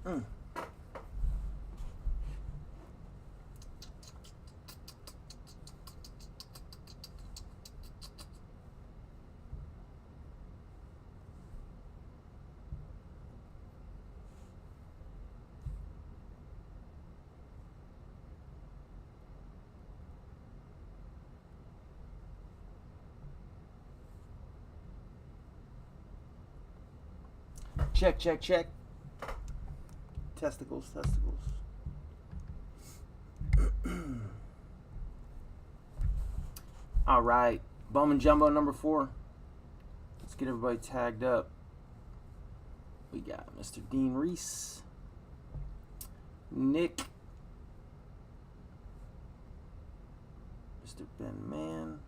Mm. Check, check, check. Testicles, testicles. All right. Bowman Jumbo number 4. Let's get everybody tagged up. We got Mr. Dean Reese, Nick, Mr. Ben Mann,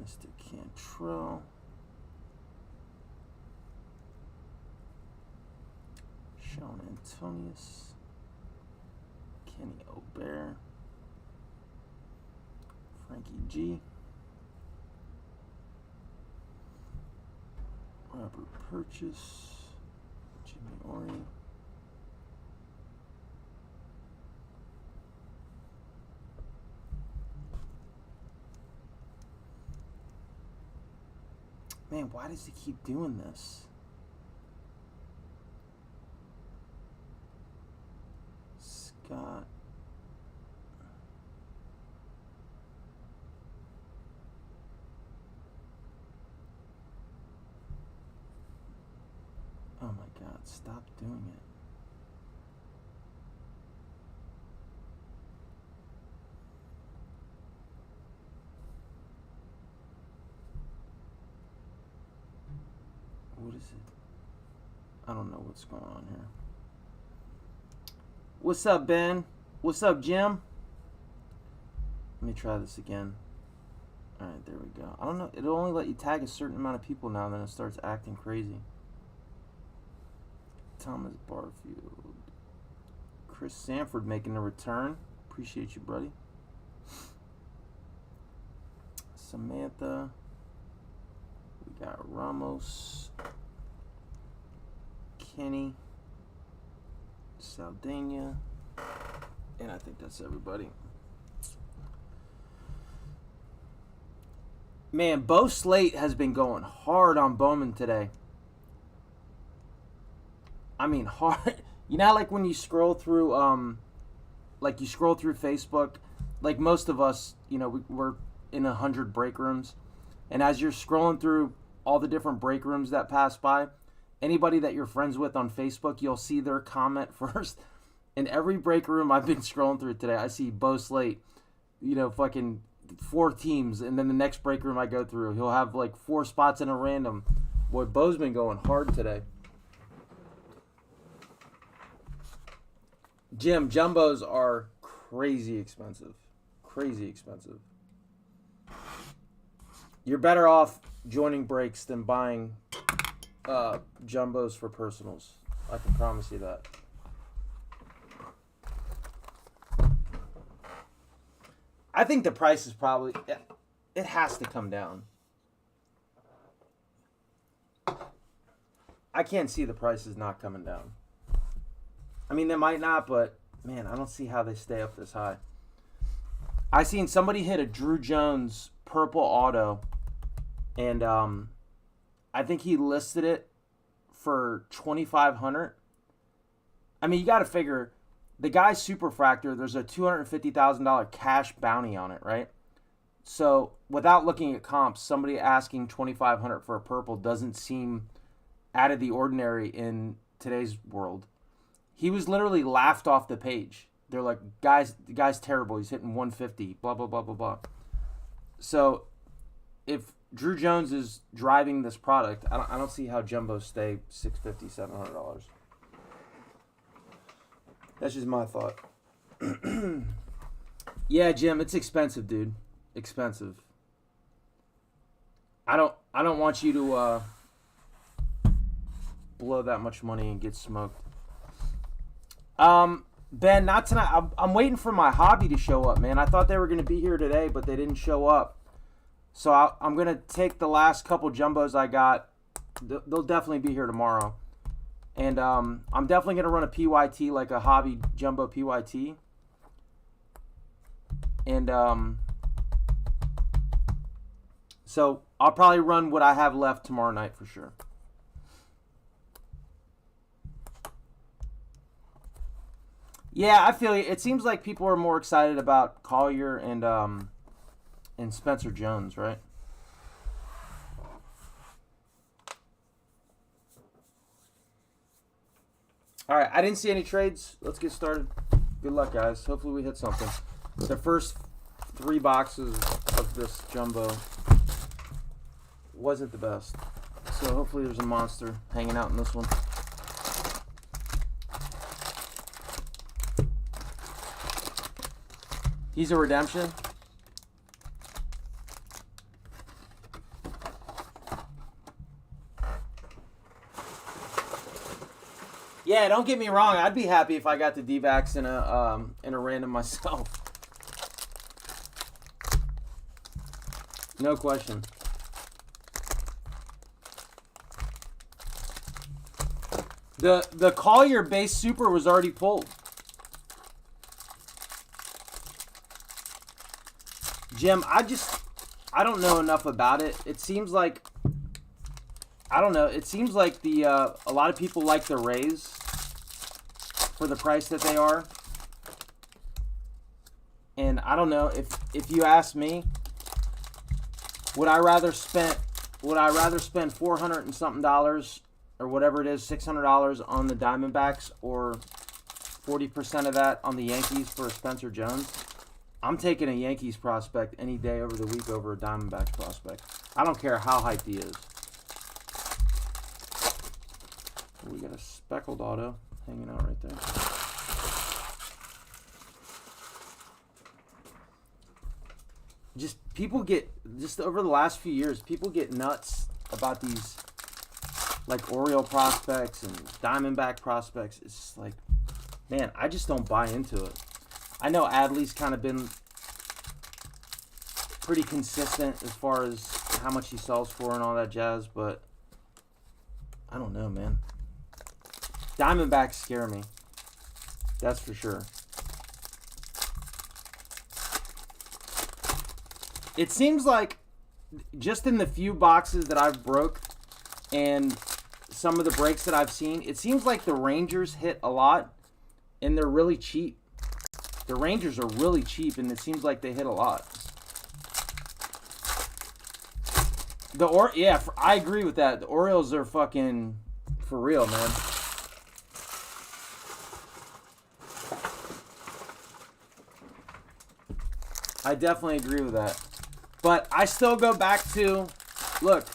Mr. Cantrell, Sean Antonius, Kenny O'Bear, Frankie G, Robert Purchase, Jimmy Ori, man, why does he keep doing this? Scott. Oh my God, stop doing it. What is it? I don't know what's going on here. What's up, Ben? What's up, Jim? Let me try this again. Alright, there we go. I don't know. It'll only let you tag a certain amount of people now, then it starts acting crazy. Thomas Barfield. Chris Sanford making a return. Appreciate you, buddy. Samantha. We got Ramos. Kenny. Saldana. And I think that's everybody. Man, Bo Slate has been going hard on Bowman today. I mean, hard. You know, like when you scroll through, Facebook, like most of us, you know, we're in 100 break rooms, and as you're scrolling through all the different break rooms that pass by, anybody that you're friends with on Facebook, you'll see their comment first. In every break room I've been scrolling through today, I see Bo Slate, you know, fucking 4 teams, and then the next break room I go through, he'll have like 4 spots in a random. Boy, Bo's been going hard today. Jim, jumbos are crazy expensive. Crazy expensive. You're better off joining breaks than buying jumbos for personals. I can promise you that. I think the price is probably... It has to come down. I can't see the prices not coming down. I mean, they might not, but, man, I don't see how they stay up this high. I seen somebody hit a Drew Jones purple auto, and I think he listed it for $2,500. I mean, you got to figure, the guy's superfractor, there's a $250,000 cash bounty on it, right? So, without looking at comps, somebody asking $2,500 for a purple doesn't seem out of the ordinary in today's world. He was literally laughed off the page. They're like, guys, the guy's terrible. He's hitting 150, blah, blah, blah, blah, blah. So if Drew Jones is driving this product, I don't see how jumbos stay $650, $700. That's just my thought. Yeah, Jim, it's expensive, dude. Expensive. I don't want you to blow that much money and get smoked. Ben, not tonight. I'm waiting for my hobby to show up, man. I thought they were going to be here today, but they didn't show up. So I'm going to take the last couple jumbos I got. They'll definitely be here tomorrow. And I'm definitely going to run a PYT, like a hobby jumbo PYT. And so I'll probably run what I have left tomorrow night for sure. Yeah, I feel you. It seems like people are more excited about Collier and Spencer Jones, right? All right, I didn't see any trades. Let's get started. Good luck, guys. Hopefully we hit something. The first 3 boxes of this jumbo wasn't the best. So hopefully there's a monster hanging out in this one. He's a redemption. Yeah, don't get me wrong. I'd be happy if I got the D-backs in a random myself. No question. The Collier base super was already pulled. Jim, I don't know enough about it. It seems like, I don't know. It seems like a lot of people like the Rays for the price that they are. And I don't know, if you ask me, would I rather spend $400 and something or whatever it is, $600 on the Diamondbacks, or 40% of that on the Yankees for a Spencer Jones? I'm taking a Yankees prospect any day over the week over a Diamondbacks prospect. I don't care how hyped he is. We got a speckled auto hanging out right there. Just over the last few years, people get nuts about these like Oriole prospects and Diamondback prospects. It's just like, man, I just don't buy into it. I know Adley's kind of been pretty consistent as far as how much he sells for and all that jazz, but I don't know, man. Diamondbacks scare me. That's for sure. It seems like just in the few boxes that I've broke and some of the breaks that I've seen, it seems like the Rangers hit a lot and they're really cheap. The Rangers are really cheap and it seems like they hit a lot. I agree with that. The Orioles are fucking for real, man. I definitely agree with that. But I still go back to, look,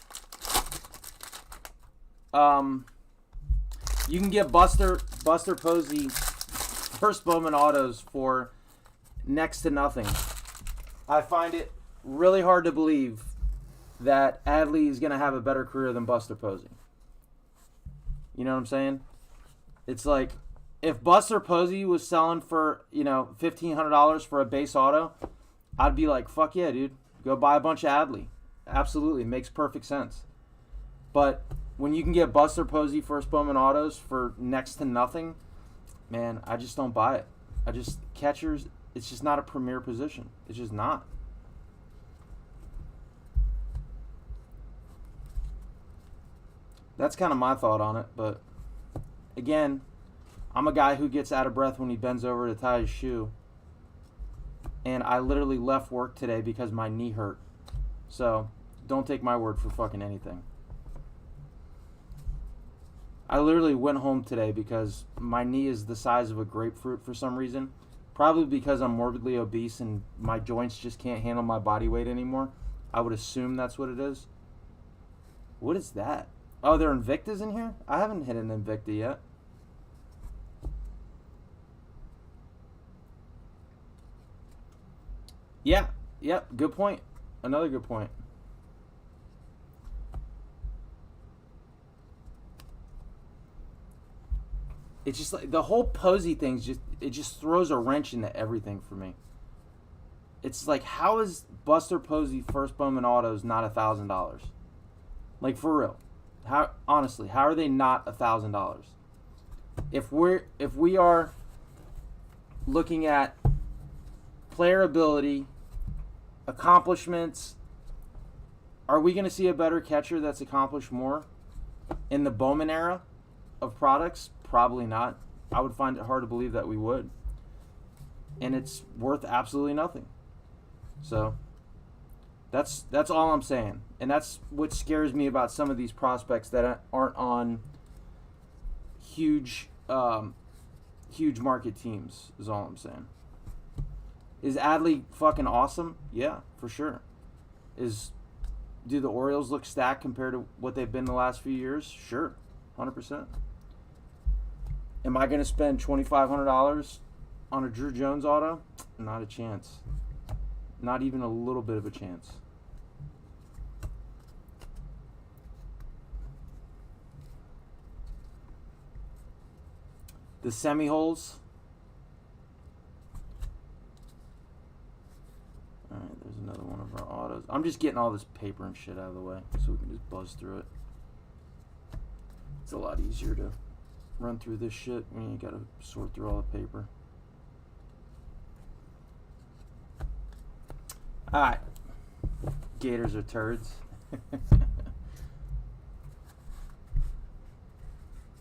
you can get Buster Posey first Bowman autos for next to nothing. I find it really hard to believe that Adley is going to have a better career than Buster Posey. You know what I'm saying? It's like, if Buster Posey was selling for, $1,500 for a base auto, I'd be like, fuck yeah, dude. Go buy a bunch of Adley. Absolutely. Makes perfect sense. But when you can get Buster Posey first Bowman autos for next to nothing, man, I just don't buy it. Catchers, it's just not a premier position. It's just not. That's kind of my thought on it. But, again, I'm a guy who gets out of breath when he bends over to tie his shoe. And I literally left work today because my knee hurt. So, don't take my word for fucking anything. I literally went home today because my knee is the size of a grapefruit for some reason. Probably because I'm morbidly obese and my joints just can't handle my body weight anymore. I would assume that's what it is. What is that? Oh, there are Invictas in here? I haven't hit an Invicta yet. Yeah, good point. Another good point. It's just like the whole Posey thing just throws a wrench into everything for me. It's like, how is Buster Posey first Bowman autos not $1,000? Like, for real. How are they not $1,000? If we are looking at player ability, accomplishments, are we going to see a better catcher that's accomplished more in the Bowman era of products? Probably not. I would find it hard to believe that we would. And it's worth absolutely nothing. So that's all I'm saying. And that's what scares me about some of these prospects that aren't on huge market teams, is all I'm saying. Is Adley fucking awesome? Yeah, for sure. Do the Orioles look stacked compared to what they've been the last few years? Sure, 100%. Am I going to spend $2,500 on a Drew Jones auto? Not a chance. Not even a little bit of a chance. The semi-holes. Alright, there's another one of our autos. I'm just getting all this paper and shit out of the way so we can just buzz through it. It's a lot easier to run through this shit when you gotta sort through all the paper. Alright. Gators are turds.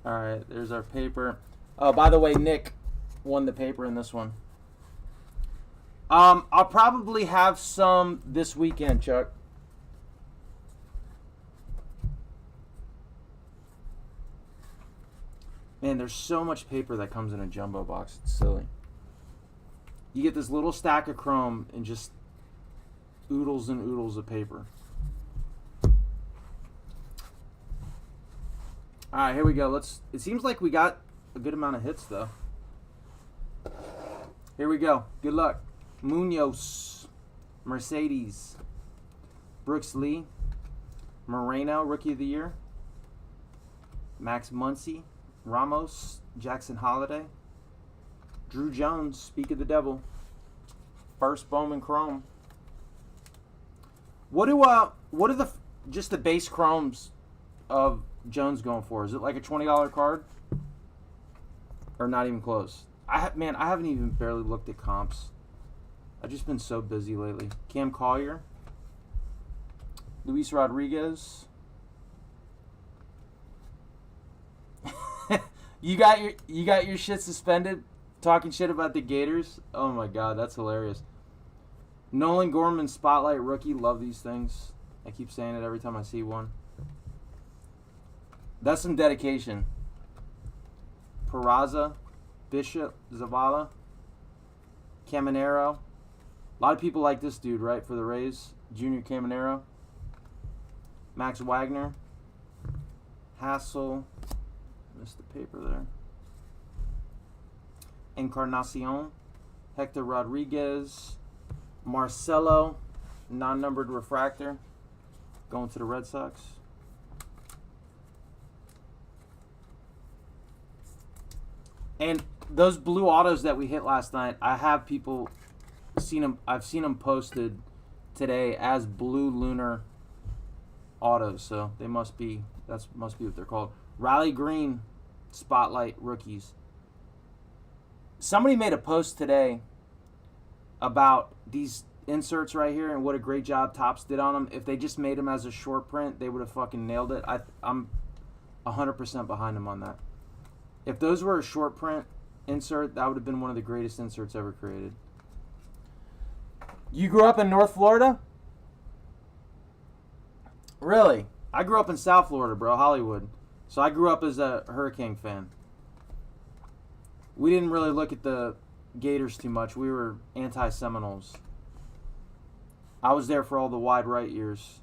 Alright, there's our paper. Oh, by the way, Nick won the paper in this one. I'll probably have some this weekend, Chuck. Man, there's so much paper that comes in a jumbo box. It's silly. You get this little stack of chrome and just oodles and oodles of paper. All right, here we go. It seems like we got a good amount of hits, though. Here we go. Good luck. Munoz, Mercedes, Brooks Lee, Moreno, Rookie of the Year, Max Muncy, Ramos, Jackson Holiday, Drew Jones, Speak of the Devil, first Bowman Chrome. What are just the base chromes of Jones going for? Is it like a $20 card? Or not even close? I haven't even barely looked at comps. I've just been so busy lately. Cam Collier, Luis Rodriguez. You got your shit suspended talking shit about the Gators? Oh my god, that's hilarious. Nolan Gorman Spotlight Rookie. Love these things. I keep saying it every time I see one. That's some dedication. Peraza, Bishop, Zavala, Caminero. A lot of people like this dude, right, for the Rays. Junior Caminero. Max Wagner. Hassel. Missed the paper there. Encarnacion. Hector Rodriguez. Marcelo. Non-numbered refractor. Going to the Red Sox. And those blue autos that we hit last night, I've seen them posted today as blue lunar autos, so that must be what they're called. Riley Green Spotlight Rookies. Somebody made a post today about these inserts right here and what a great job Topps did on them. If they just made them as a short print, they would have fucking nailed it. I'm 100% behind them on that. If those were a short print insert, that would have been one of the greatest inserts ever created. You grew up in North Florida? Really? I grew up in South Florida, bro, Hollywood. So I grew up as a Hurricane fan. We didn't really look at the Gators too much. We were anti-Seminoles. I was there for all the wide right years.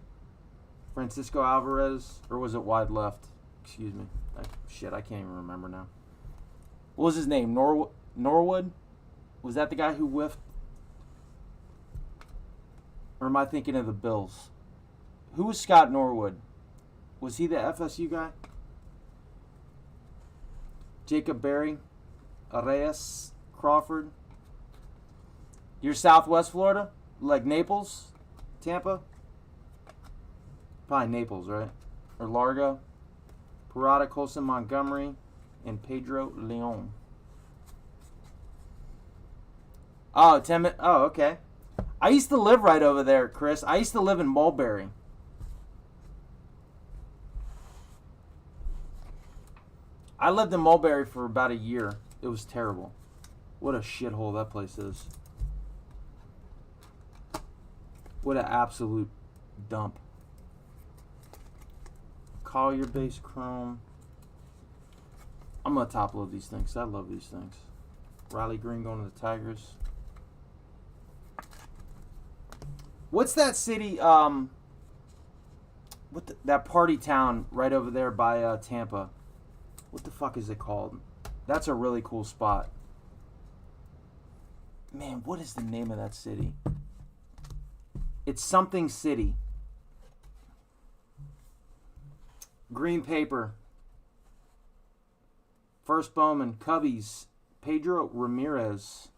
Francisco Alvarez, or was it wide left? Excuse me. Shit, I can't even remember now. What was his name? Norwood? Was that the guy who whiffed? Or am I thinking of the Bills? Who was Scott Norwood? Was he the FSU guy? Jacob Berry, Reyes, Crawford. You're Southwest Florida? Like Naples? Tampa? Probably Naples, right? Or Largo? Parada, Colson, Montgomery, and Pedro Leon. Oh, 10 minutes. Oh, okay. I used to live right over there, Chris. I used to live in Mulberry. I lived in Mulberry for about a year. It was terrible. What a shithole that place is. What an absolute dump. Collier base chrome. I'm going to top load these things. I love these things. Riley Green going to the Tigers. What's that city? That party town right over there by Tampa? What the fuck is it called? That's a really cool spot. Man, what is the name of that city? It's something city. Green paper. First Bowman. Cubbies. Pedro Ramirez.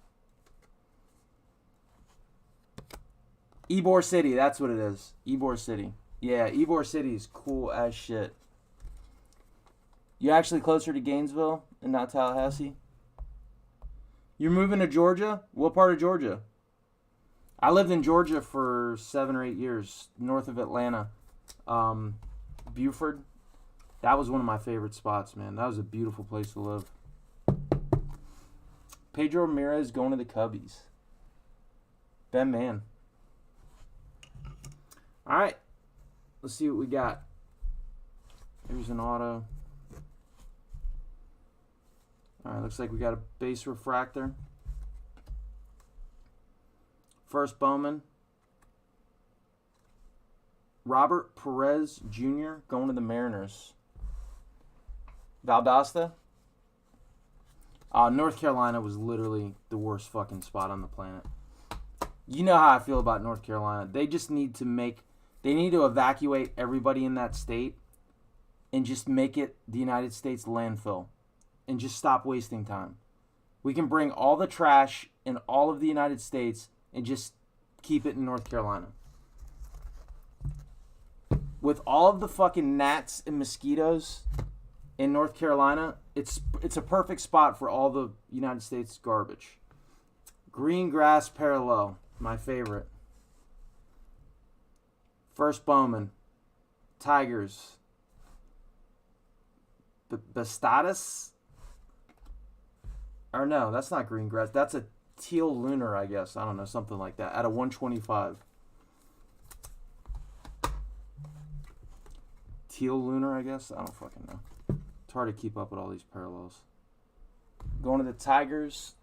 Ybor City, that's what it is. Ybor City. Yeah, Ybor City is cool as shit. You actually closer to Gainesville and not Tallahassee? You're moving to Georgia? What part of Georgia? I lived in Georgia for 7 or 8 years, north of Atlanta. Buford. That was one of my favorite spots, man. That was a beautiful place to live. Pedro Ramirez going to the Cubbies. Ben Man. All right. Let's see what we got. Here's an auto. All right, looks like we got a base refractor. First Bowman. Robert Perez Jr. going to the Mariners. Valdosta. North Carolina was literally the worst fucking spot on the planet. You know how I feel about North Carolina. They just need to evacuate everybody in that state and just make it the United States landfill and just stop wasting time. We can bring all the trash in all of the United States and just keep it in North Carolina. With all of the fucking gnats and mosquitoes in North Carolina, it's a perfect spot for all the United States garbage. Green grass parallel, my favorite. First Bowman, Tigers. Bastadas? Or no, that's not green grass. That's a teal lunar, I guess. I don't know, something like that. At a 125. Teal lunar, I guess. I don't fucking know. It's hard to keep up with all these parallels. Going to the Tigers.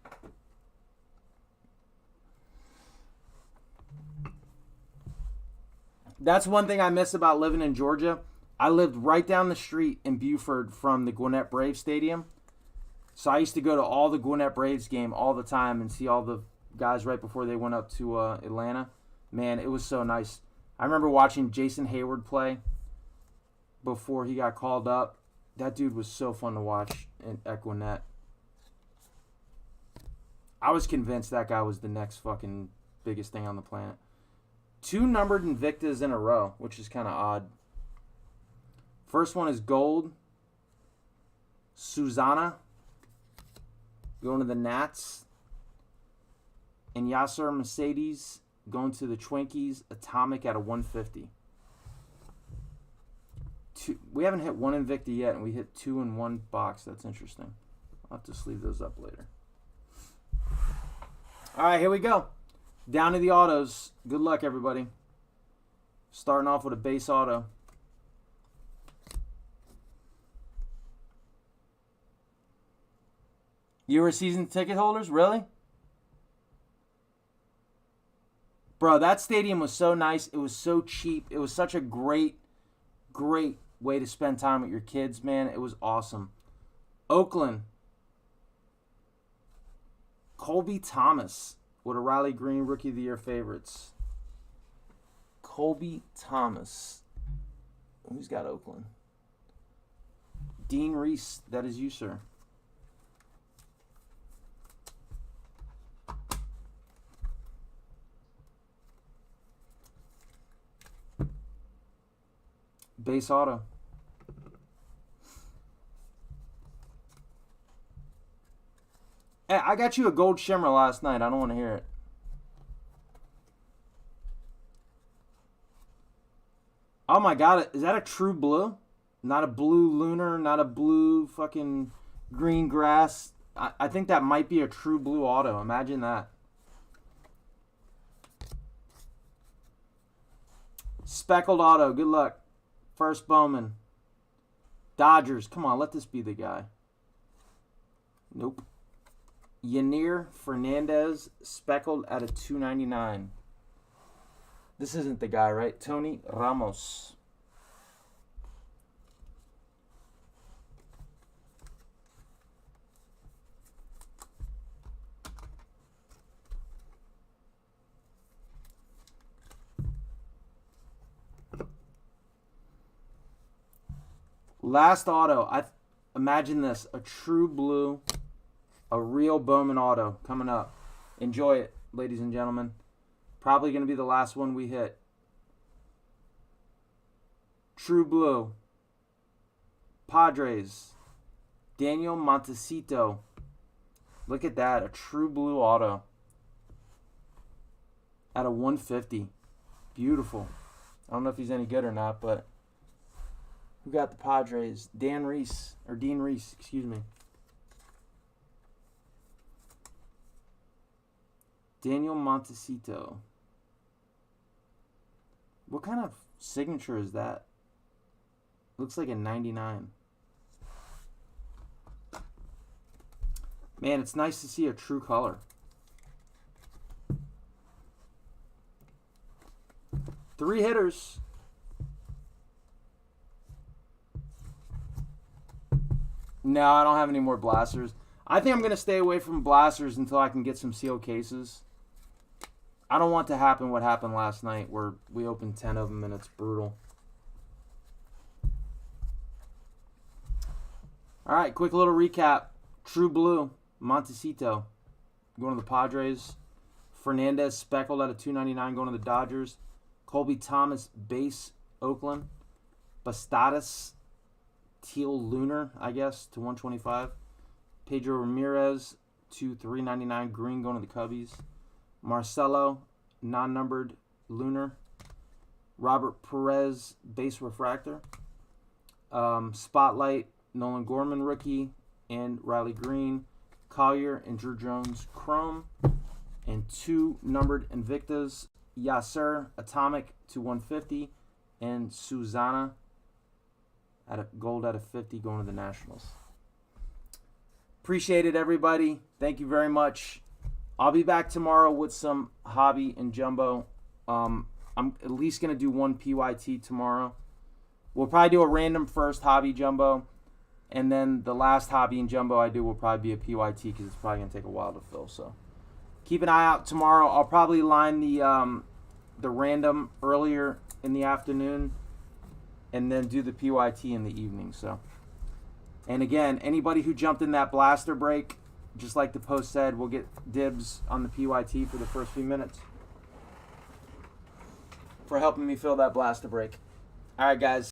That's one thing I miss about living in Georgia. I lived right down the street in Buford from the Gwinnett Braves Stadium. So I used to go to all the Gwinnett Braves game all the time and see all the guys right before they went up to Atlanta. Man, it was so nice. I remember watching Jason Hayward play before he got called up. That dude was so fun to watch at Gwinnett. I was convinced that guy was the next fucking biggest thing on the planet. 2 numbered Invictas in a row, which is kind of odd. First one is gold. Susanna going to the Nats. And Yasser Mercedes going to the Twinkies. Atomic at a 150. We haven't hit 1 Invicta yet, and we hit 2 in 1 box. That's interesting. I'll have to sleeve those up later. All right, here we go. Down to the autos. Good luck, everybody. Starting off with a base auto. You were season ticket holders? Really? Bro, that stadium was so nice. It was so cheap. It was such a great way to spend time with your kids, man. It was awesome. Oakland. Colby Thomas. What a Riley Green Rookie of the Year favorites. Colby Thomas. Who's got Oakland? Dean Reese. That is you, sir. Base auto. Hey, I got you a gold shimmer last night. I don't want to hear it. Oh my god, is that a true blue? Not a blue lunar, not a blue fucking green grass. I think that might be a true blue auto. Imagine that. Speckled auto. Good luck. First Bowman. Dodgers. Come on, let this be the guy. Nope. Yanir Fernandez. Speckled at a 299. This isn't the guy, right? Tony Ramos. Last auto. Imagine this. A true blue. A real Bowman auto coming up. Enjoy it, ladies and gentlemen. Probably going to be the last one we hit. True blue. Padres. Daniel Montecito. Look at that. A true blue auto. At a 150. Beautiful. I don't know if he's any good or not, but who got the Padres? Dean Reese, excuse me. Daniel Montecito. What kind of signature is that? Looks like a 99. Man, it's nice to see a true color. Three hitters. No, I don't have any more blasters. I think I'm going to stay away from blasters until I can get some sealed cases. I don't want to happen what happened last night where we opened 10 of them and it's brutal. All right, quick little recap. True blue, Montecito going to the Padres. Fernandez speckled at a 299 going to the Dodgers. Colby Thomas base, Oakland. Bastadas teal lunar, I guess, to 125. Pedro Ramirez to 399 green going to the Cubbies. Marcelo non-numbered lunar. Robert Perez base refractor. Spotlight Nolan Gorman rookie and Riley Green. Collier and Drew Jones chrome. And two numbered Invictas. Yasser Atomic to 150 and Susana at a gold out of 50 going to the Nationals. Appreciate it, everybody. Thank you very much. I'll be back tomorrow with some hobby and jumbo. I'm at least going to do one PYT tomorrow. We'll probably do a random first hobby jumbo. And then the last hobby and jumbo I do will probably be a PYT because it's probably going to take a while to fill. So keep an eye out tomorrow. I'll probably line the random earlier in the afternoon and then do the PYT in the evening. So, and again, anybody who jumped in that blaster break, just like the post said, we'll get dibs on the PYT for the first few minutes for helping me fill that blaster break. All right, guys.